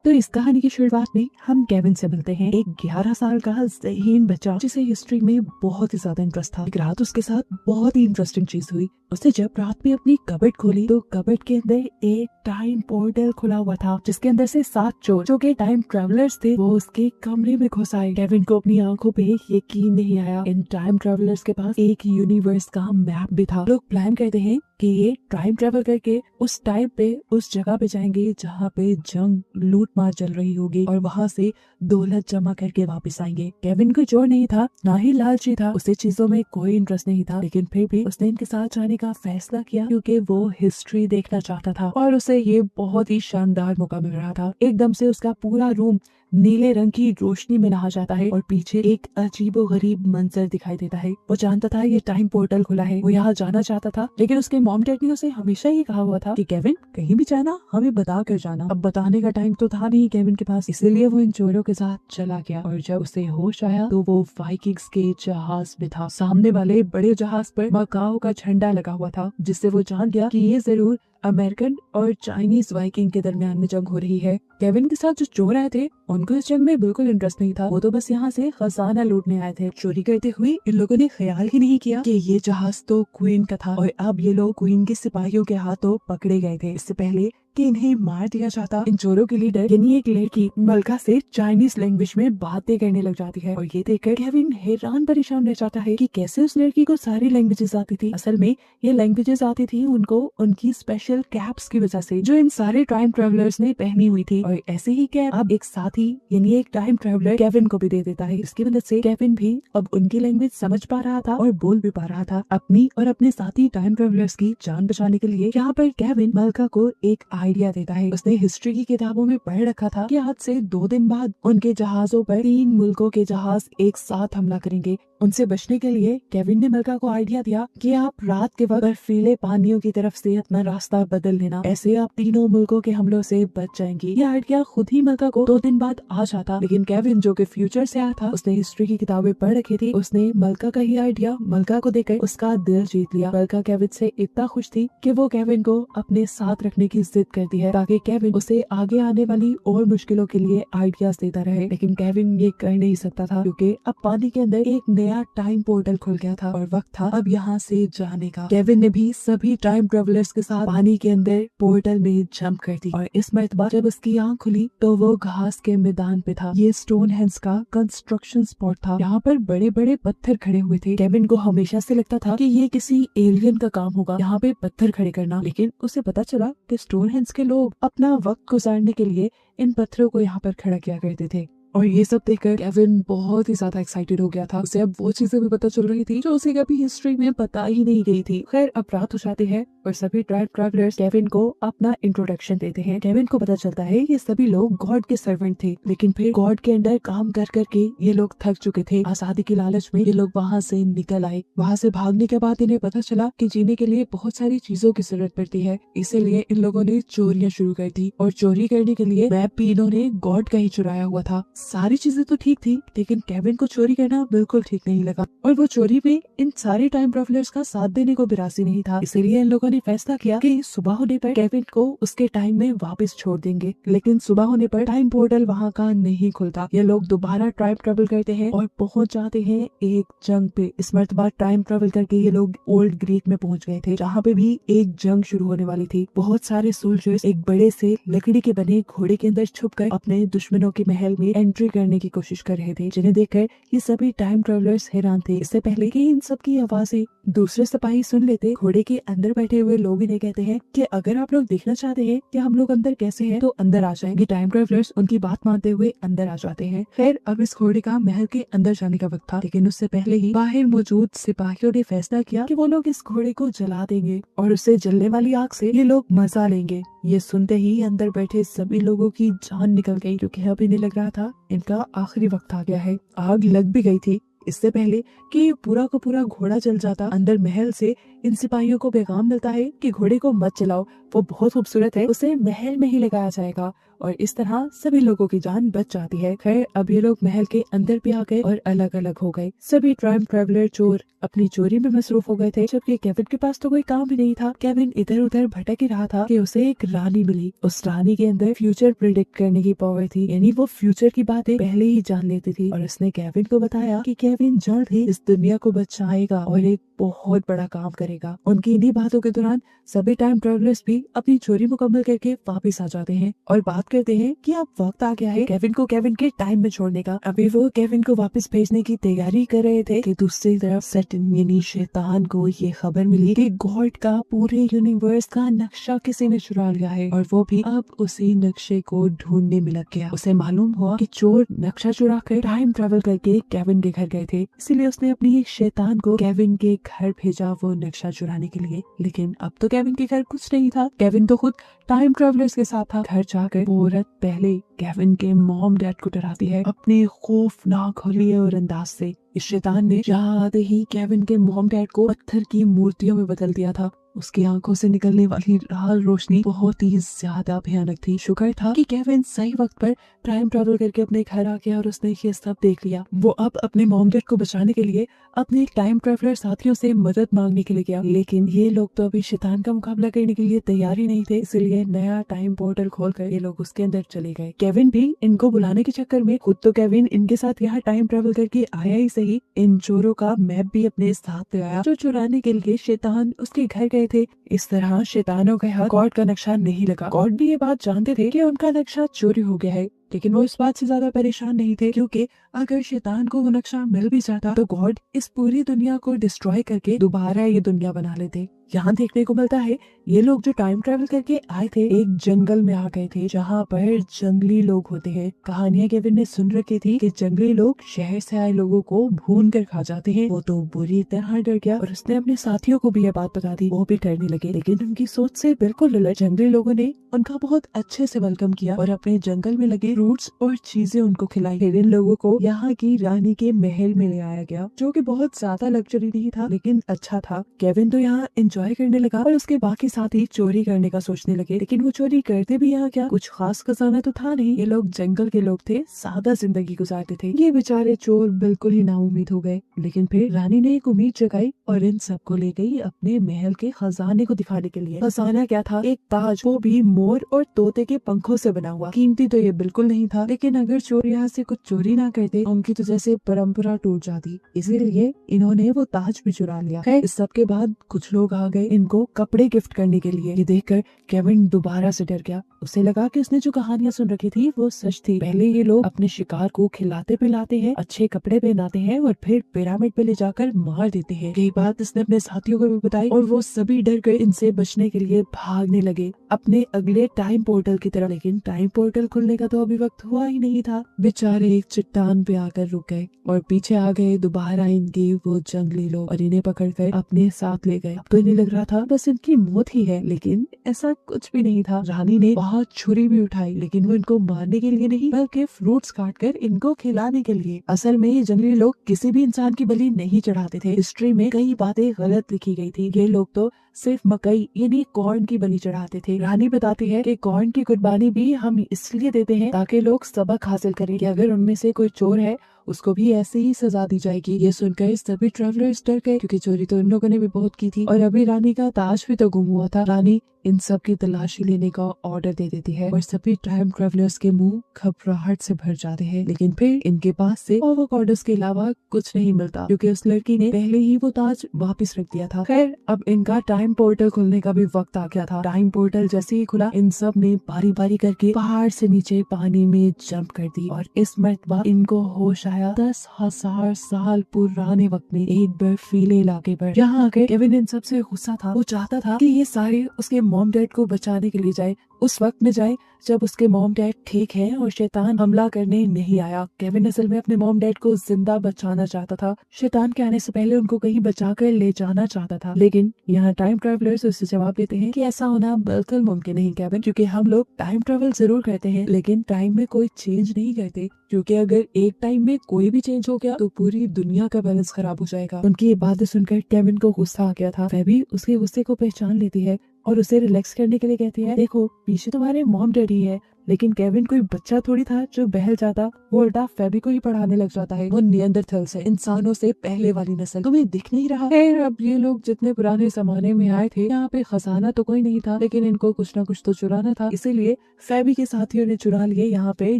तो इस कहानी की शुरुआत में हम केविन से मिलते हैं, एक 11 साल का ज़हीन बच्चा जिसे हिस्ट्री में बहुत ही ज्यादा इंटरेस्ट था। एक रात उसके साथ बहुत ही इंटरेस्टिंग चीज हुई। उसने जब रात में अपनी कबर्ड खोली तो कबर्ड के अंदर एक टाइम पोर्टल खुला हुआ था, जिसके अंदर से 7 चोर जो के टाइम ट्रेवलर्स थे वो उसके कमरे में घुस आए। केविन को अपनी आंखों पे यकीन नहीं आया। इन टाइम ट्रेवलर्स के पास एक यूनिवर्स का मैप भी था। लोग प्लान करते हैं कि ये टाइम ट्रेवल करके उस टाइम पे उस जगह पे जाएंगे जहाँ पे जंग लूट मार चल रही होगी और वहाँ से दौलत जमा करके वापस आएंगे। केविन कोई चोर नहीं था, ना ही लालची था, उसे चीजों में कोई इंटरेस्ट नहीं था, लेकिन फिर भी उसने इनके साथ जाने का फैसला किया क्योंकि वो हिस्ट्री देखना चाहता था और उसे ये बहुत ही शानदार मौका मिल रहा था। एकदम से उसका पूरा रूम नीले रंग की रोशनी में नहा जाता है और पीछे एक अजीबोगरीब मंजर दिखाई देता है। वो जानता था ये टाइम पोर्टल खुला है, वो यहाँ जाना चाहता था, लेकिन उसके मॉम डैड ने उसे हमेशा ये कहा हुआ था कि केविन कहीं भी जाना हमें बता कर जाना। अब बताने का टाइम तो था नहीं केविन के पास, इसीलिए वो इन चोरों के साथ चला गया और जब उसे होश आया तो वो वाइकिंग्स के जहाज में था। सामने वाले बड़े जहाज पर मकाओ का झंडा लगा हुआ था, जिससे वो जान गया कि ये जरूर अमेरिकन और चाइनीज वाइकिंग के दरमियान में जंग हो रही है। केविन के साथ जो चोर आए थे उनको इस जंग में बिल्कुल इंटरेस्ट नहीं था, वो तो बस यहाँ से खजाना लूटने आए थे। चोरी करते हुए इन लोगों ने ख्याल ही नहीं किया कि ये जहाज तो क्वीन का था और अब ये लोग क्वीन के सिपाहियों के हाथों पकड़े गए थे। इससे पहले कि इन्हें मार दिया जाता, इन चोरों की लीडर यानी एक लड़की मलका से चाइनीज लैंग्वेज में बातें करने लग जाती है और ये देखकर केविन हैरान परेशान रह जाता है कि कैसे उस लड़की को सारी लैंग्वेजेस आती थी। असल में ये लैंग्वेजेस आती थी उनको उनकी स्पेशल कैप्स की वजह से जो इन सारे टाइम ट्रेवलर्स ने पहनी हुई थी, और ऐसे ही कैप अब एक साथी यानी एक टाइम ट्रेवलर केविन को भी दे देता है। इसकी वजह से केविन भी अब उनकी लैंग्वेज समझ पा रहा था और बोल भी पा रहा था। अपनी और अपने साथी टाइम ट्रेवलर्स की जान बचाने के लिए यहाँ पर केविन मलका को एक आइडिया देता है। उसने हिस्ट्री की किताबों में पढ़ रखा था कि आज से 2 दिन बाद उनके जहाजों पर 3 मुल्कों के जहाज एक साथ हमला करेंगे। उनसे बचने के लिए केविन ने मलका को आइडिया दिया कि आप रात के वक्त बर्फीले पानियों की तरफ से अपना रास्ता बदल लेना, ऐसे आप तीनों मुल्कों के हमलों से बच जाएंगी। ये आइडिया खुद ही मलका को 2 दिन बाद आ जाता, लेकिन केविन जो कि फ्यूचर से आया था, उसने हिस्ट्री की किताबें पढ़ रखी थी, उसने मलका का ही आइडिया मलका को देकर उसका दिल जीत लिया। मलका केविन से इतना खुश थी कि वो केविन को अपने साथ रखने की जिद करती है ताकि केविन उसे आगे आने वाली और मुश्किलों के लिए आइडियाज देता रहे। लेकिन केविन ये कर नहीं सकता था क्योंकि अब पानी के अंदर एक नया टाइम पोर्टल खुल गया था और वक्त था अब यहाँ से जाने का। केविन ने भी सभी टाइम ट्रेवलर्स के साथ पानी के अंदर पोर्टल में जंप कर दी और इस मरतबा जब उसकी आंख खुली तो वो घास के मैदान पे था। ये स्टोनहेंज का कंस्ट्रक्शन स्पॉट था। यहाँ पर बड़े बड़े पत्थर खड़े हुए थे। केविन को हमेशा से लगता था कि ये किसी एलियन का काम होगा यहाँ पे पत्थर खड़े करना, लेकिन उसे पता चला कि स्टोनहेंज के लोग अपना वक्त गुजारने के लिए इन पत्थरों को यहाँ पर खड़ा किया करते थे। और ये सब देखकर केविन बहुत ही ज्यादा एक्साइटेड हो गया था। उसे अब वो चीजें भी पता चल रही थी जो उसे कभी हिस्ट्री में पता ही नहीं गई थी। खैर अब रात हो जाती है और सभी टाइम ट्रैवलर्स केविन को अपना इंट्रोडक्शन देते हैं। केविन को पता चलता है ये सभी लोग गॉड के सर्वेंट थे, लेकिन फिर गॉड के अंडर काम कर करके ये लोग थक चुके थे। आजादी की लालच में ये लोग वहाँ से निकल आए। वहाँ से भागने के बाद इन्हें पता चला कि जीने के लिए बहुत सारी चीजों की जरूरत पड़ती है, इसीलिए इन लोगों ने चोरियां शुरू कर दी और चोरी करने के लिए मैप भी इन्होंने गॉड का ही चुराया हुआ था। सारी चीजें तो ठीक थी, लेकिन केविन को चोरी करना बिल्कुल ठीक नहीं लगा और वो चोरी में इन सारे टाइम ट्रैवलर्स का साथ देने को भी राजी नहीं था। इसीलिए इन लोगों ने फैसला किया कि सुबह होने पर केविन को उसके टाइम में वापस छोड़ देंगे, लेकिन सुबह होने पर टाइम पोर्टल वहाँ का नहीं खुलता। ये लोग दोबारा टाइम ट्रेवल करते हैं और पहुंच जाते हैं एक जंग पे। इस मरतबा टाइम ट्रेवल करके ये लोग ओल्ड ग्रीक में पहुंच गए थे, जहाँ पे भी एक जंग शुरू होने वाली थी। बहुत सारे सोल्जर्स एक बड़े से लकड़ी के बने घोड़े के अंदर छुपकर अपने दुश्मनों के महल में एंट्री करने की कोशिश कर रहे थे, जिन्हें देखकर ये सभी टाइम ट्रेवलर्स हैरान थे। इससे पहले कि इन सब की आवाजें दूसरे सिपाही सुन लेते, घोड़े के अंदर बैठे हुए लोग इन्हें कहते हैं कि अगर आप लोग देखना चाहते हैं कि हम लोग अंदर कैसे हैं तो अंदर आ जाएंगे। टाइम ट्रेवलर्स उनकी बात मानते हुए अंदर आ जाते हैं। खैर अब इस घोड़े का महल के अंदर जाने का वक्त था, लेकिन उससे पहले ही बाहर मौजूद सिपाहियों ने फैसला किया कि वो लोग इस घोड़े को जला देंगे और उससे जलने वाली आग से ये लोग मजा लेंगे। ये सुनते ही अंदर बैठे सभी लोगों की जान निकल गई, क्योंकि अब इन्हें लग रहा था इनका आखिरी वक्त आ गया है। आग लग भी गई थी। इससे पहले कि पूरा का पूरा घोड़ा जल जाता, अंदर महल से इन सिपाहियों को पैगाम मिलता है कि घोड़े को मत चलाओ, वो बहुत खूबसूरत है, उसे महल में ही लगाया जाएगा। और इस तरह सभी लोगों की जान बच जाती है। खैर अब ये लोग महल के अंदर भी आ गए और अलग अलग हो गए। सभी टाइम ट्रेवलर चोर अपनी चोरी में मसरूफ हो गए थे, जबकि केविन के पास तो कोई काम भी नहीं था। केविन इधर उधर भटक ही रहा था कि उसे एक रानी मिली। उस रानी के अंदर फ्यूचर प्रिडिक्ट करने की पावर थी, यानी वो फ्यूचर की बातें पहले ही जान लेती थी। और उसने केविन को बताया कि केविन जल्द ही इस दुनिया को बचाएगा और एक बहुत बड़ा काम करेगा। उनकी इन्हीं बातों के दौरान सभी टाइम ट्रेवलर्स भी अपनी चोरी मुकम्मल करके वापस आ जाते हैं और बात करते हैं कि अब वक्त आ गया है केविन को केविन के टाइम में छोड़ने का। अभी वो केविन को वापस भेजने की तैयारी कर रहे थे कि दूसरी तरफ सैटन यानी शैतान को ये खबर मिली कि गॉड का पूरे यूनिवर्स का नक्शा किसी ने चुरा लिया है और वो भी अब उसी नक्शे को ढूंढने में लग गया। उसे मालूम हुआ कि चोर नक्शा चुरा कर टाइम ट्रेवल करके केविन के घर गए थे, इसीलिए उसने अपनी एक शैतान को केविन के घर भेजा वो नक्शा चुराने के लिए। लेकिन अब तो केविन के घर कुछ नहीं था, केविन तो खुद टाइम ट्रेवलर्स के साथ था। घर जाकर वो औरत पहले केविन के मॉम डैड को डराती है अपने खौफनाक हौले और अंदाज से। इस शैतान ने यहाँ आते ही केविन के मॉम डैड को पत्थर की मूर्तियों में बदल दिया था। उसकी आंखों से निकलने वाली लाल रोशनी बहुत ही ज्यादा भयानक थी। शुक्र था कि केविन सही वक्त पर टाइम ट्रेवल करके अपने घर आ गया और उसने ये सब देख लिया। वो अब अपने मॉम डैड को बचाने के लिए अपने टाइम ट्रेवलर साथियों से मदद मांगने के लिए गया, लेकिन ये लोग तो अभी शैतान का मुकाबला करने के लिए तैयार ही नहीं थे, इसलिए नया टाइम पोर्टल खोलकर ये लोग उसके अंदर चले गए। केविन भी इनको बुलाने के चक्कर में खुद तो केविन इनके साथ यहाँ टाइम ट्रेवल करके आया ही सही, इन चोरों का मैप भी अपने साथ ले आया जो चुराने के लिए शैतान उसके घर गए थे। इस तरह शैतानों के हाथ गॉड का नक्शा नहीं लगा। गॉड भी ये बात जानते थे कि उनका नक्शा चोरी हो गया है, लेकिन वो इस बात से ज्यादा परेशान नहीं थे, क्योंकि अगर शैतान को वो नक्शा मिल भी जाता तो गॉड इस पूरी दुनिया को डिस्ट्रॉय करके दोबारा ये दुनिया बना लेते। यहाँ देखने को मिलता है ये लोग जो टाइम ट्रेवल करके आए थे एक जंगल में आ गए थे जहाँ पर जंगली लोग होते हैं। कहानियां केविन ने सुन रखी थी कि जंगली लोग शहर से आए लोगों को भून कर खा जाते हैं। वो तो बुरी तरह डर गया और उसने अपने साथियों को भी ये बात बता दी, वो भी डरने लगे। लेकिन उनकी सोच से बिल्कुल उलट जंगली लोगों ने उनका बहुत अच्छे से वेलकम किया और अपने जंगल में लगे फ्रूट्स और चीजें उनको खिलाई। फिर इन लोगों को यहाँ की रानी के महल में ले आया गया, जो कि बहुत ज्यादा लग्जरी नहीं था लेकिन अच्छा था। केविन तो यहाँ एंजॉय करने लगा और उसके बाकी साथी चोरी करने का सोचने लगे, लेकिन वो चोरी करते भी यहाँ क्या, कुछ खास खजाना तो था नहीं। ये लोग जंगल के लोग थे, सादा जिंदगी गुजारते थे। ये बेचारे चोर बिल्कुल ही नाउम्मीद हो गए। लेकिन फिर रानी ने एक उम्मीद जगाई और इन सबको ले गई अपने महल के खजाने को दिखाने के लिए। खजाना क्या था, एक ताज, वो भी मोर और तोते के पंखों से बना हुआ। कीमती तो ये बिल्कुल नहीं था, लेकिन अगर चोर यहाँ से कुछ चोरी ना करते उनकी तो जैसे परंपरा टूट जाती, इसीलिए इन्होंने वो ताज भी चुरा लिया। खैर इस सब के बाद कुछ लोग आ गए इनको कपड़े गिफ्ट करने के लिए। ये देखकर केविन दोबारा से डर गया। उसे लगा कि उसने जो कहानियां सुन रखी थी वो सच थी। पहले ये लोग अपने शिकार को खिलाते पिलाते हैं, अच्छे कपड़े पहनाते हैं और फिर पिरामिड पे ले जाकर मार देते हैं। यही बात इसने अपने साथियों को भी बताई और वो सभी डर गए इनसे बचने के लिए भागने लगे अपने अगले टाइम पोर्टल की तरफ। लेकिन टाइम पोर्टल खुलने का तो अभी वक्त हुआ ही नहीं था। बेचारे एक चट्टान पे आकर रुक गए और पीछे आ गए दोबारा इनके वो जंगली लोग और इन्हें पकड़कर अपने साथ ले गए। अब तो इन्हें लग रहा था बस इनकी मौत ही है, लेकिन ऐसा कुछ भी नहीं था। रानी ने बहुत छुरी भी उठाई, लेकिन वो इनको मारने के लिए नहीं बल्कि फ्रूट्स काटकर इनको खिलाने के लिए। असल में ये जंगली लोग किसी भी इंसान की बलि नहीं चढ़ाते थे। हिस्ट्री में कई बातें गलत लिखी गई थी। ये लोग तो सिर्फ मकई यानी कॉर्न की बलि चढ़ाते थे। रानी बताती है कि कॉर्न की कुर्बानी भी हम इसलिए देते हैं ताकि लोग सबक हासिल करें कि अगर उनमें से कोई चोर है उसको भी ऐसे ही सजा दी जाएगी। ये सुनकर सभी ट्रेवलर्स डर गए, क्योंकि चोरी तो इन लोगों ने भी बहुत की थी और अभी रानी का ताज भी तो गुम हुआ था। रानी इन सब की तलाशी लेने का ऑर्डर दे देती है और सभी टाइम ट्रेवलर्स के मुंह घबराहट से भर जाते हैं। लेकिन फिर इनके पास से ऑर्डर्स के अलावा कुछ नहीं मिलता, क्योंकि उस लड़की ने पहले ही वो ताज वापस रख दिया था। खैर अब इनका टाइम पोर्टल खुलने का भी वक्त आ गया था। टाइम पोर्टल जैसे ही खुला इन सब ने बारी बारी करके पहाड़ से नीचे पानी में जंप कर दी और इस मर्तबा इनको होश आया 10,000 साल पुराने वक्त में एक बर्फीले इलाके पर। यहाँ आके केविन इन सबसे गुस्सा था। वो चाहता था कि ये सारे उसके मॉम डैड को बचाने के लिए जाए, उस वक्त में जाए जब उसके मॉम डैड ठीक है और शैतान हमला करने नहीं आया। केविन असल में अपने मॉम डैड को जिंदा बचाना चाहता था। शैतान के आने से पहले उनको कहीं बचाकर ले जाना चाहता था। लेकिन यहाँ टाइम ट्रेवलर्स उससे जवाब देते हैं कि ऐसा होना बिल्कुल मुमकिन नहीं केविन, क्योंकि हम लोग टाइम ट्रेवल जरूर करते हैं लेकिन टाइम में कोई चेंज नहीं करते, क्योंकि अगर एक टाइम में कोई भी चेंज हो गया तो पूरी दुनिया का बैलेंस खराब हो जाएगा। उनकी ये बातें सुनकर केविन को गुस्सा आ गया था। फेबी उसके गुस्से को पहचान लेती है और उसे रिलैक्स करने के लिए कहती है, देखो पीछे तुम्हारे मॉम डैडी है, लेकिन केविन कोई बच्चा थोड़ी था जो बहल जाता, वो उल्टा फेबी को ही पढ़ाने लग जाता है। वो नियंदरथल्स है, इंसानों से पहले वाली नस्ल, तुम्हें दिख नहीं रहा है? अब ये लोग जितने पुराने जमाने में आए थे, यहाँ पे खजाना तो कोई नहीं था, लेकिन इनको कुछ ना कुछ तो चुराना था, इसीलिए फेबी के साथियों ने चुरा लिए यहाँ पे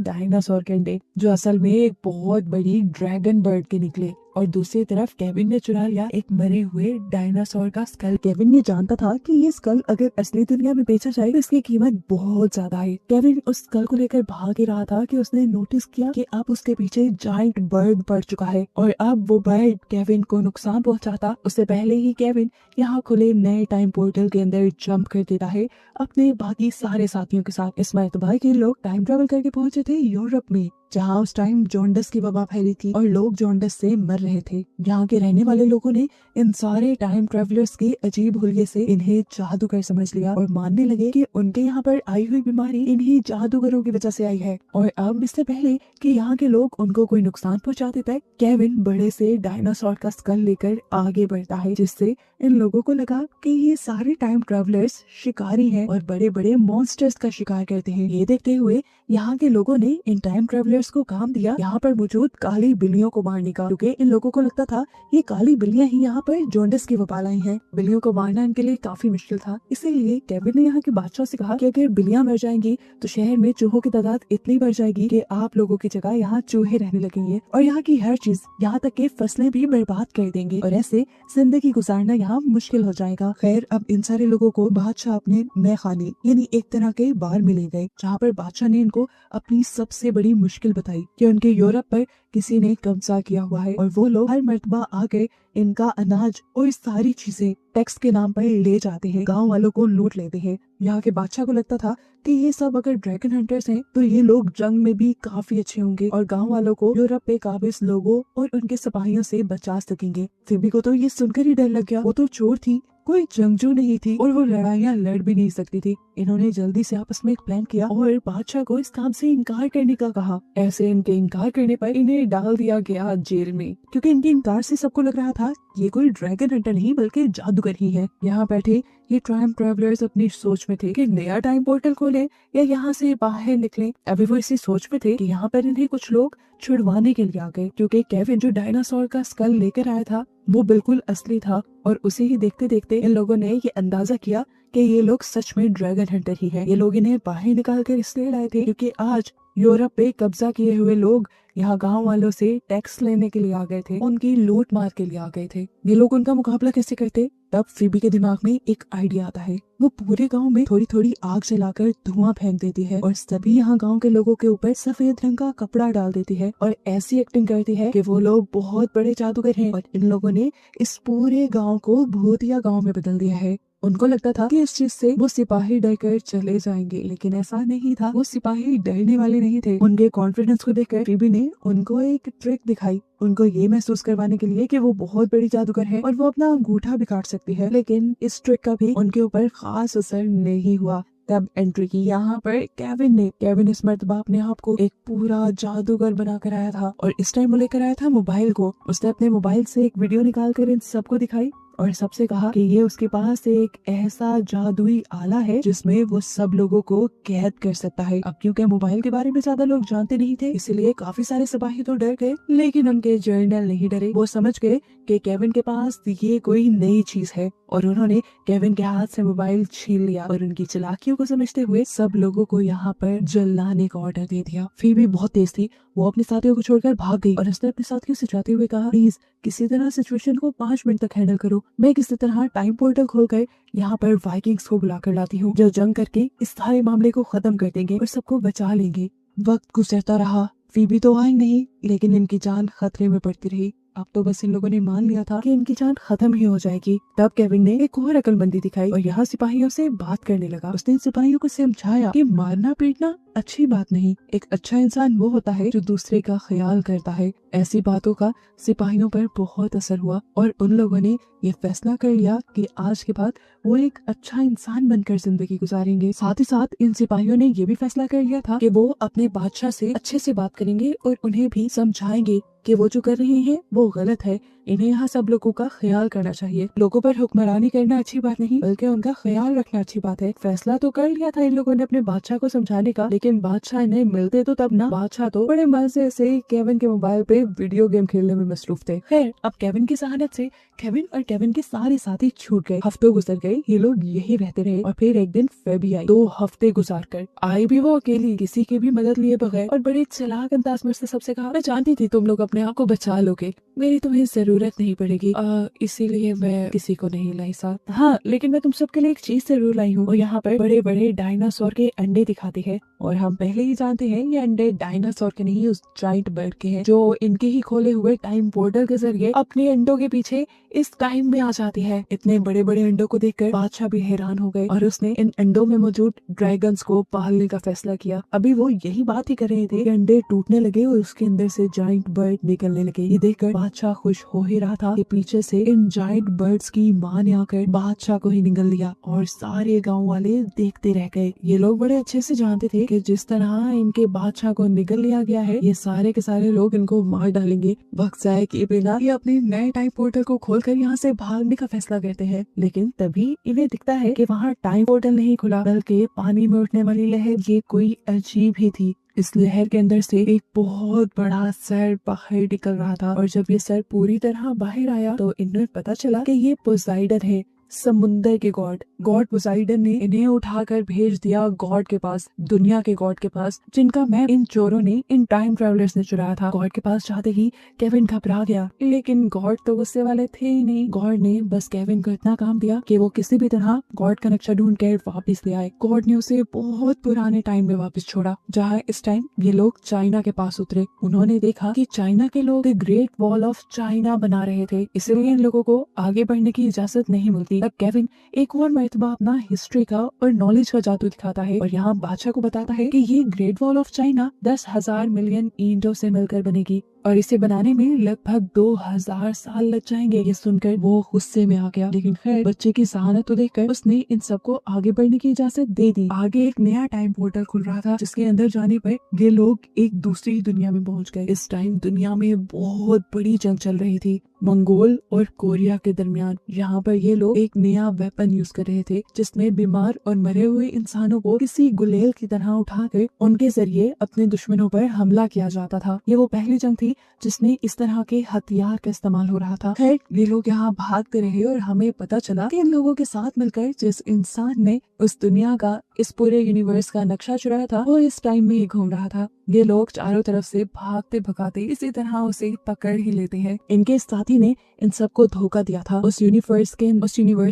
डायनासोर के अंडे, जो असल में एक बहुत बड़ी ड्रैगन बर्ड के निकले। और दूसरी तरफ केविन ने चुरा लिया एक मरे हुए डायनासोर का स्कल। केविन ये जानता था कि ये स्कल अगर असली दुनिया में बेचा जाए तो इसकी कीमत बहुत ज्यादा है। केविन उस स्कल को लेकर भाग ही रहा था कि उसने नोटिस किया कि अब उसके पीछे जायंट बर्ड पड़ चुका है और अब वो बर्ड केविन को नुकसान पहुंचाता उससे पहले ही केविन यहाँ खुले नए टाइम पोर्टल के अंदर जंप कर देता है अपने बाकी सारे साथियों के साथ। इस मरतबा के लोग टाइम ट्रेवल करके पहुंचे थे यूरोप में, जहाँ उस टाइम जॉन्डिस की वबा फैली थी और लोग जॉन्डिस से मर रहे थे। यहाँ के रहने वाले लोगों ने इन सारे टाइम ट्रेवलर्स के अजीब हुलिये से इन्हें जादूगर समझ लिया और मानने लगे कि उनके यहाँ पर आई हुई बीमारी इन्हीं जादूगरों की वजह से आई है। और अब इससे पहले कि यहाँ के लोग उनको कोई नुकसान पहुँचा देता है, केविन बड़े से डायनासोर का स्कल लेकर आगे बढ़ता है, जिससे इन लोगों को लगा कि ये सारे टाइम ट्रेवलर्स शिकारी हैं और बड़े बड़े मॉन्स्टर्स का शिकार करते हैं। ये देखते हुए यहाँ के लोगों ने इन टाइम ट्रेवलर्स को काम दिया यहाँ पर मौजूद काली बिल्लियों को मारने का, क्योंकि इन लोगों को लगता था ये काली बिल्लियां ही यहाँ पर जॉन्डिस की वबा लाई हैं। बिल्लियों को मारना इनके लिए काफी मुश्किल था, इसीलिए केविन ने यहाँ के बादशाह से कहा कि अगर बिल्लियां मर जाएंगी तो शहर में चूहों की तादाद इतनी बढ़ जाएगी कि आप लोगों की जगह यहाँ चूहे रहने लगेंगे और यहाँ की हर चीज, यहाँ तक कि फसलें भी बर्बाद कर देंगे और ऐसे जिंदगी गुजारना यहाँ मुश्किल हो जाएगा। खैर, अब इन सारे लोगों को बादशाह अपने मैखाने यानी एक तरह के बार में ले गए, जहाँ पर बादशाह ने इनको अपनी सबसे बड़ी मुश्किल बताई कि उनके यूरोप पर किसी ने कब्जा किया हुआ है और वो लोग हर मर्तबा आके इनका अनाज और सारी चीजें टैक्स के नाम पर ले जाते हैं, गांव वालों को लूट लेते हैं। यहाँ के बादशाह को लगता था कि ये सब अगर ड्रैगन हंटर्स हैं तो ये लोग जंग में भी काफी अच्छे होंगे और गांव वालों को यूरोप पे काबिज लोगों और उनके सिपाहियों से बचा सकेंगे। फिबी को तो ये सुनकर ही डर लग गया। वो तो चोर थी, कोई जंगजू नहीं थी और वो लड़ाइयाँ लड़ भी नहीं सकती थी। इन्होंने जल्दी से आपस में एक प्लान किया और बादशाह को इस काम से इनकार करने का कहा। ऐसे इनके इनकार करने पर इन्हें डाल दिया गया जेल में, क्योंकि इनके इनकार से सबको लग रहा था ये कोई ड्रैगन हंटर नहीं बल्कि जादूगर ही है। यहाँ बैठे ये टाइम ट्रेवलर्स अपनी सोच में थे कि नया टाइम पोर्टल खोले या यहाँ से बाहर निकले। अभी वो इसी सोच में थे कि यहाँ पर इन्हें कुछ लोग छुड़वाने के लिए आ गए, क्योंकि केविन जो डायनासोर का स्कल लेकर आया था वो बिल्कुल असली था और उसे ही देखते देखते इन लोगों ने ये अंदाजा किया कि ये लोग सच में ड्रैगन हंटर ही हैं। ये लोग इन्हें बाहर निकाल कर इसलिए लाए थे क्योंकि आज यूरोप पे कब्जा किए हुए लोग यहाँ गांव वालों से टैक्स लेने के लिए आ गए थे, उनकी लूट मार के लिए आ गए थे। ये लोग उनका मुकाबला कैसे करते? तब फिबी के दिमाग में एक आइडिया आता है। वो पूरे गांव में थोड़ी थोड़ी आग जलाकर धुआं फेंक देती है और सभी यहाँ गांव के लोगों के ऊपर सफेद रंग का कपड़ा डाल देती है और ऐसी एक्टिंग करती है कि वो लोग बहुत बड़े जादूगर हैं और इन लोगों ने इस पूरे गांव को भूतिया गांव में बदल दिया है। उनको लगता था कि इस चीज से वो सिपाही डर कर चले जाएंगे, लेकिन ऐसा नहीं था। वो सिपाही डरने वाले नहीं थे। उनके कॉन्फिडेंस को देखकर फिबी ने उनको एक ट्रिक दिखाई, उनको ये महसूस करवाने के लिए कि वो बहुत बड़ी जादूगर है और वो अपना अंगूठा भी काट सकती है। लेकिन इस ट्रिक का भी उनके ऊपर खास असर नहीं हुआ। तब एंट्री की यहाँ पर केविन इस मर्तबा अपने आप को एक पूरा जादूगर बना कर आया था और इस टाइम वो लेकर आया था मोबाइल को। उसने अपने मोबाइल से एक वीडियो निकाल कर इन सबको दिखाई और सबसे कहा कि ये उसके पास एक ऐसा जादुई आला है जिसमें वो सब लोगों को कैद कर सकता है। अब क्योंकि मोबाइल के बारे में ज्यादा लोग जानते नहीं थे, इसलिए काफी सारे सिपाही तो डर गए, लेकिन उनके जर्नल नहीं डरे। वो समझ गए कि केविन के पास ये कोई नई चीज है और उन्होंने केविन के हाथ से मोबाइल छीन लिया और उनकी चालाकियों को समझते हुए सब लोगों को यहाँ पर जलाने का ऑर्डर दे दिया। फिबी बहुत तेज थी, वो अपने साथियों को छोड़कर भाग गई और उसने अपने साथियों से जाते हुए कहा, प्लीज किसी तरह सिचुएशन को 5 मिनट तक हैंडल करो। मैं किसी तरह टाइम पोर्टल खोलकर यहाँ पर वाइकिंग्स को बुला कर लाती हूँ, जो जंग करके इस सारे मामले को खत्म कर देंगे और सबको बचा लेंगे। वक्त गुजरता रहा, फिबी तो आई नहीं, लेकिन इनकी जान खतरे में पड़ती रही। अब तो बस इन लोगों ने मान लिया था कि इनकी जान खत्म ही हो जाएगी। तब केविन ने एक और अकलमंदी दिखाई और यहाँ सिपाहियों से बात करने लगा। उसने सिपाहियों को समझाया कि मारना पीटना अच्छी बात नहीं, एक अच्छा इंसान वो होता है जो दूसरे का ख्याल करता है। ऐसी बातों का सिपाहियों पर बहुत असर हुआ और उन लोगों ने ये फैसला कर लिया कि आज के बाद वो एक अच्छा इंसान बनकर जिंदगी गुजारेंगे। साथ ही साथ इन सिपाहियों ने ये भी फैसला कर लिया था कि वो अपने बादशाह से अच्छे से बात करेंगे और उन्हें भी समझाएंगे कि वो जो कर रहे हैं वो गलत है। इन्हें यहाँ सब लोगों का ख्याल करना चाहिए। लोगों पर हुक्मरानी करना अच्छी बात नहीं बल्कि उनका ख्याल रखना अच्छी बात है। फैसला तो कर लिया था इन लोगों ने अपने बादशाह को समझाने का, लेकिन बादशाह इन्हें मिलते तो तब ना। बादशाह तो बड़े मजे से केविन के मोबाइल पे वीडियो गेम खेलने में मसरूफ थे। खैर, अब केविन की सहायता से केविन और केविन के सारे साथी छूट गए। हफ्तों गुजर गए, ये लोग यही रहते रहे और फिर एक दिन फेबी आई। 2 हफ्ते गुजार कर आई भी वो अकेली, किसी की भी मदद लिए बगैर, और बड़े चालाक अंदाज में उसने सबसे कहा, मैं जानती थी तुम लोग अपने आप को बचा लोगे, मेरी तुम्हें जरूरत नहीं पड़ेगी, इसीलिए मैं किसी को नहीं लाई साथ। हाँ, लेकिन मैं तुम सबके लिए एक चीज जरूर लाई हूँ। और यहाँ पर बड़े बड़े डायनासोर के अंडे दिखाते हैं और हम पहले ही जानते हैं ये अंडे डायनासोर के नहीं, उस जाइंट बर्ड के हैं जो इनके ही खोले हुए टाइम पोर्टल के जरिए अपने अंडों के पीछे इस टाइम में आ जाती है। इतने बड़े बड़े अंडों को देखकर बादशाह भी हैरान हो गए और उसने इन अंडों में मौजूद ड्रैगन्स को पालने का फैसला किया। अभी वो यही बात ही कर रहे थे कि अंडे टूटने लगे और उसके अंदर से जाइंट बर्ड निकलने लगे। ये देखकर बादशाह खुश हो ही रहा था कि पीछे से इन जाइंट बर्ड्स की मां ने आकर बादशाह को ही निगल लिया और सारे गाँव वाले देखते रह गए। ये लोग बड़े अच्छे से जानते थे कि जिस तरह इनके बादशाह को निगल लिया गया है, ये सारे के सारे लोग इनको मार डालेंगे। वक्त जाए किए बिना ये अपने नए टाइम पोर्टल को खोलकर यहाँ से भागने का फैसला करते हैं, लेकिन तभी इन्हें दिखता है कि वहाँ टाइम पोर्टल नहीं खुला बल्कि पानी में उठने वाली लहर ये कोई अजीब ही थी। इस लहर के अंदर से एक बहुत बड़ा सर बाहर निकल रहा था और जब ये सर पूरी तरह बाहर आया तो इन्हें पता चला कि ये पोसाइडन है, समुंदर के गॉड पोसाइडन ने इन्हें उठाकर भेज दिया गॉड के पास, दुनिया के गॉड के पास, जिनका मैप इन चोरों ने, इन टाइम ट्रेवलर्स ने चुराया था। गॉड के पास जाते ही केविन घबरा गया, लेकिन गॉड तो गुस्से वाले थे ही नहीं। गॉड ने बस केविन को इतना काम दिया कि वो किसी भी तरह गॉड का नक्शा ढूंढ कर वापिस ले आए। गॉड ने उसे बहुत पुराने टाइम में वापस छोड़ा, जहाँ इस टाइम ये लोग चाइना के पास उतरे। उन्होंने देखा कि चाइना के लोग ग्रेट वॉल ऑफ चाइना बना रहे थे, इसलिए इन लोगों को आगे बढ़ने की इजाजत नहीं मिलती। अब केविन एक और मर्तबा अपना हिस्ट्री का और नॉलेज का जादू दिखाता है और यहाँ बादशाह को बताता है कि ये great wall of China 10,000 million ईंटों से मिलकर बनेगी और इसे बनाने में लगभग 2,000 साल लग जाएंगे। ये सुनकर वो गुस्से में आ गया, लेकिन खैर बच्चे की सहानत तो देखकर उसने इन सबको आगे बढ़ने की इजाजत दे दी। आगे एक नया टाइम पोर्टल खुल रहा था जिसके अंदर जाने पर ये लोग एक दूसरी दुनिया में पहुंच गए। इस टाइम दुनिया में बहुत बड़ी जंग चल रही थी मंगोल और कोरिया के दरमियान। यहाँ पर ये लोग एक नया वेपन यूज कर रहे थे जिसमें बीमार और मरे हुए इंसानों को किसी गुलेल की तरह उठाकर उनके जरिए अपने दुश्मनों पर हमला किया जाता था। ये वो पहली जंग थी जिसमें इस तरह के हथियार का इस्तेमाल हो रहा था। खैर ये लोग यहाँ भागते रहे और हमें पता चला कि इन लोगों के साथ मिलकर जिस इंसान ने उस दुनिया का, इस पूरे यूनिवर्स का नक्शा चुराया था, वो इस टाइम में ही घूम रहा था। ये लोग चारों तरफ से भागते भगाते इसी तरह उसे पकड़ ही लेते हैं। इनके साथी ने इन सबको धोखा दिया था, उस यूनिवर्स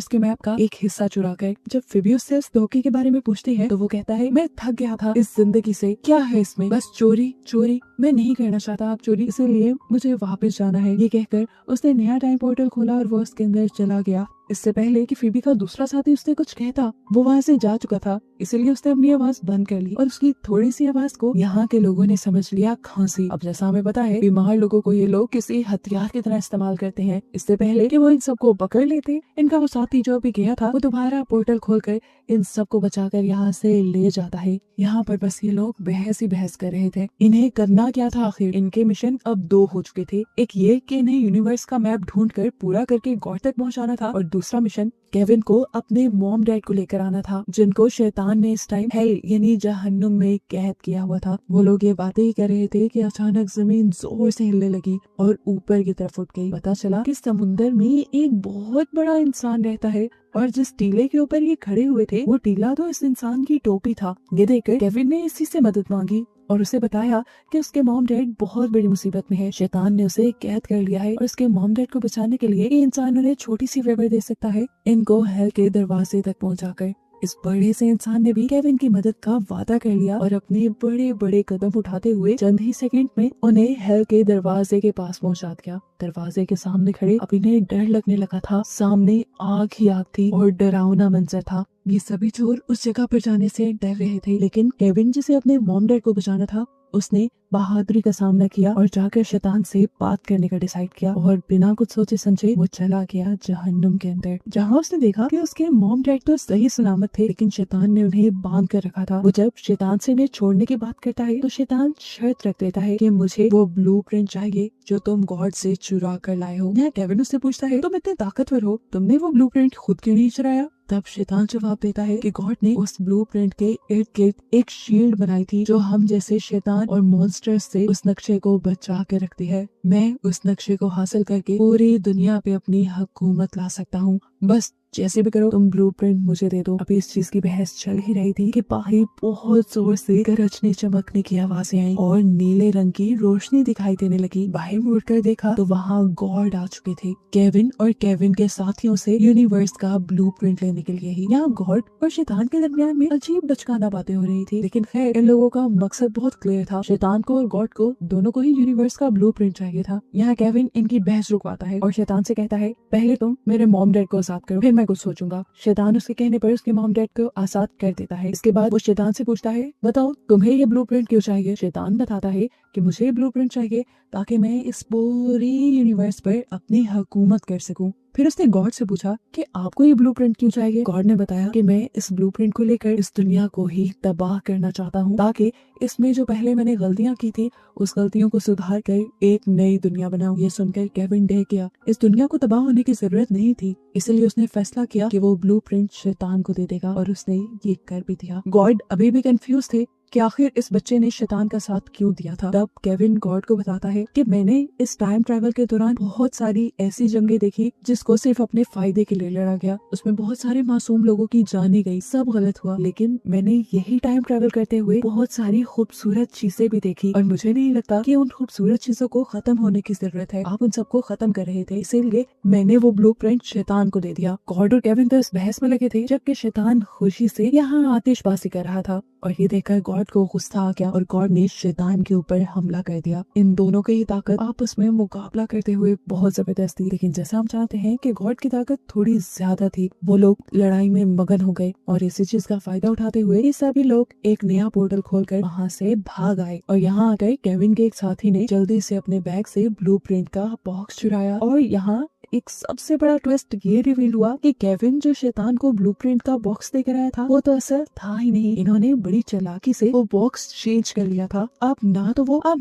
के मैप का एक हिस्सा चुरा कर। जब फिबी उससे उस धोखे के बारे में पूछती है तो वो कहता है, मैं थक गया था इस जिंदगी से, क्या है इसमें, बस चोरी चोरी, मैं नहीं करना चाहता आप चोरी, इसीलिए मुझे वापस जाना है। ये कहकर उसने नया टाइम पोर्टल खोला और वो उसके अंदर चला गया। इससे पहले कि फिबी का दूसरा साथी उससे कुछ कहता, वो वहाँ से जा चुका था, इसलिए उसने अपनी आवाज बंद कर ली और उसकी थोड़ी सी आवाज को यहाँ के लोगों ने समझ लिया खांसी। अब जैसा हमें पता है बीमार लोगों को ये लोग किसी हथियार की तरह इस्तेमाल करते हैं। इससे पहले कि वो इन सबको पकड़ लेते, इनका वो साथी जो भी गया था वो दोबारा पोर्टल खोलकर इन सबको बचाकर यहाँ से ले जाता है। यहाँ पर बस ये लोग बहस ही बहस कर रहे थे, इन्हें करना क्या था आखिर। इनके मिशन अब 2 हो चुके थे, एक ये कि इन्हें यूनिवर्स का मैप ढूंढकर पूरा करके गॉड तक पहुँचाना था और दूसरा मिशन केविन को अपने मॉम डैड को लेकर आना था, जिनको शैतान ने इस टाइम हेल यानी जहन्नुम में कैद किया हुआ था। वो लोग ये बातें ही कर रहे थे कि अचानक जमीन जोर से हिलने लगी और ऊपर की तरफ उठ गई। पता चला कि समुंदर में एक बहुत बड़ा इंसान रहता है और जिस टीले के ऊपर ये खड़े हुए थे वो टीला तो इस इंसान की टोपी था। ये देखकर केविन ने इसी से मदद मांगी और उसे बताया कि उसके मॉम डैड बहुत बड़ी मुसीबत में है, शैतान ने उसे कैद कर लिया है और उसके मॉम डैड को बचाने के लिए ये इंसान उन्हें छोटी सी फेवर दे सकता है, इनको हेल के दरवाजे तक पहुंचाकर। इस बड़े से इंसान ने भी केविन की मदद का वादा कर लिया और अपने बड़े बड़े कदम उठाते हुए चंद ही सेकंड में उन्हें हेल के दरवाजे के पास पहुंचा दिया। दरवाजे के सामने खड़े अभी ने डर लगने लगा था। सामने आग ही आग थी और डरावना मंजर था। ये सभी चोर उस जगह पर जाने से डर रहे थे, लेकिन केविन जिसे अपने मॉम डैड को बचाना था, उसने बहादुरी का सामना किया और जाकर शैतान से बात करने का डिसाइड किया और बिना कुछ सोचे समझे वो चला गया जहन्नुम के अंदर, जहाँ उसने देखा कि उसके मॉम डैड तो सही सलामत थे, लेकिन शैतान ने उन्हें बांध कर रखा था। वो जब शैतान से उन्हें छोड़ने की बात करता है तो शैतान शर्त रख देता है कि मुझे वो ब्लूप्रिंट चाहिए जो तुम गॉड से चुरा कर लाए हो। यहाँ केविन उससे पूछता है, तुम इतने ताकतवर हो, तुमने वो ब्लूप्रिंट खुद क्यों नहीं चुराया? तब शैतान जवाब देता है कि गॉड ने उस ब्लूप्रिंट के इर्द गिर्द एक शील्ड बनाई थी जो हम जैसे शैतान और मॉन्स्टर्स से उस नक्शे को बचा के रखती है। मैं उस नक्शे को हासिल करके पूरी दुनिया पे अपनी हुकूमत ला सकता हूँ, बस जैसे भी करो तुम ब्लूप्रिंट मुझे दे दो। अभी इस चीज की बहस चल ही रही थी कि बाहर बहुत जोर से गरजने चमकने की आवाजें आई और नीले रंग की रोशनी दिखाई देने लगी। बाहर मुड़कर देखा तो वहाँ गॉड आ चुके थे केविन और केविन के साथियों से यूनिवर्स का ब्लूप्रिंट लेने के लिए ही। यहाँ गॉड और शैतान के दरमियान में अजीब बचकाना बातें हो रही थी, लेकिन खैर इन लोगों का मकसद बहुत क्लियर था। शैतान को और गॉड को दोनों को ही यूनिवर्स का ब्लूप्रिंट चाहिए था। यहाँ केविन इनकी बहस रुकवाता है और शैतान से कहता है, पहले तुम मेरे मॉम डैड को आजाद करो, फिर मैं कुछ सोचूंगा। शैतान उसके कहने पर उसके मॉम डैड को आजाद कर देता है। इसके बाद वो शैतान से पूछता है, बताओ तुम्हें ये ब्लूप्रिंट क्यों चाहिए? शैतान बताता है कि मुझे ब्लूप्रिंट चाहिए ताकि मैं इस पूरी यूनिवर्स पर अपनी हुकूमत कर सकूं। फिर उसने गॉड से पूछा कि आपको ये ब्लूप्रिंट क्यों चाहिए? गॉड ने बताया कि मैं इस ब्लूप्रिंट को लेकर इस दुनिया को ही तबाह करना चाहता हूँ ताकि इसमें जो पहले मैंने गलतियां की थी उस गलतियों को सुधार कर एक नई दुनिया बनाऊं। ये सुनकर केविन डर गया। इस दुनिया को तबाह होने की जरूरत नहीं थी, इसलिए उसने फैसला किया कि वो ब्लूप्रिंट शैतान को दे देगा और उसने ये कर भी दिया। गॉड अभी भी कंफ्यूज थे कि आखिर इस बच्चे ने शैतान का साथ क्यों दिया था। तब केविन गॉड को बताता है कि मैंने इस टाइम ट्रैवल के दौरान बहुत सारी ऐसी जंगें देखी जिसको सिर्फ अपने फायदे के लिए लड़ा गया, उसमें बहुत सारे मासूम लोगों की जाने गई, सब गलत हुआ, लेकिन मैंने यही टाइम ट्रैवल करते हुए बहुत सारी खूबसूरत चीजें भी देखी और मुझे नहीं लगता कि उन खूबसूरत चीजों को खत्म होने की जरूरत है। आप उन सबको खत्म कर रहे थे, इसीलिए मैंने वो ब्लूप्रिंट शैतान को दे दिया। गॉड और केविन तो इस बहस में लगे थे जबकि शैतान खुशी से यहाँ आतिशबाजी कर रहा था और ये देखकर गॉड को गुस्सा आ गया और गॉड ने शैतान के ऊपर हमला कर दिया। इन दोनों की ही ताकत आपस में मुकाबला करते हुए बहुत जबरदस्त थी, लेकिन जैसा हम चाहते हैं कि गॉड की ताकत थोड़ी ज्यादा थी, वो लोग लड़ाई में मगन हो गए और इसी चीज का फायदा उठाते हुए ये सभी लोग एक नया पोर्टल खोलकर वहाँ से भाग आए और यहाँ आकर केविन के एक साथी ने जल्दी से अपने बैग से ब्लूप्रिंट का बॉक्स चुराया और यहाँ एक सबसे बड़ा ट्विस्ट ये रिवील हुआ कि केविन जो शैतान को ब्लूप्रिंट का बॉक्स देकर आया था वो तो असल था ही नहीं। इन्होंने बड़ी चालाकी से वो बॉक्स चेंज कर लिया था। अब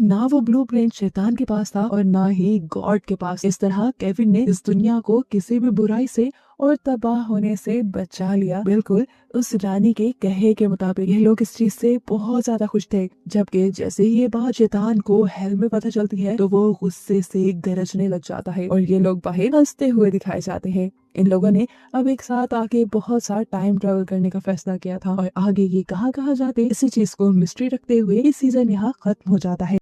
ना वो ब्लूप्रिंट शैतान के पास था और ना ही गॉड के पास। इस तरह केविन ने इस दुनिया को किसी भी बुराई से और तबाह होने से बचा लिया, बिल्कुल उस रानी के कहे के मुताबिक। ये लोग इस चीज से बहुत ज्यादा खुश थे, जबकि जैसे ही ये बात शैतान को हेल में पता चलती है तो वो गुस्से से गरजने लग जाता है और ये लोग बाहर हंसते हुए दिखाए जाते हैं। इन लोगों ने अब एक साथ आके बहुत सारा टाइम ट्रेवल करने का फैसला किया था और आगे ये कहाँ जाते इसी चीज को मिस्ट्री रखते हुए ये सीजन यहाँ खत्म हो जाता है।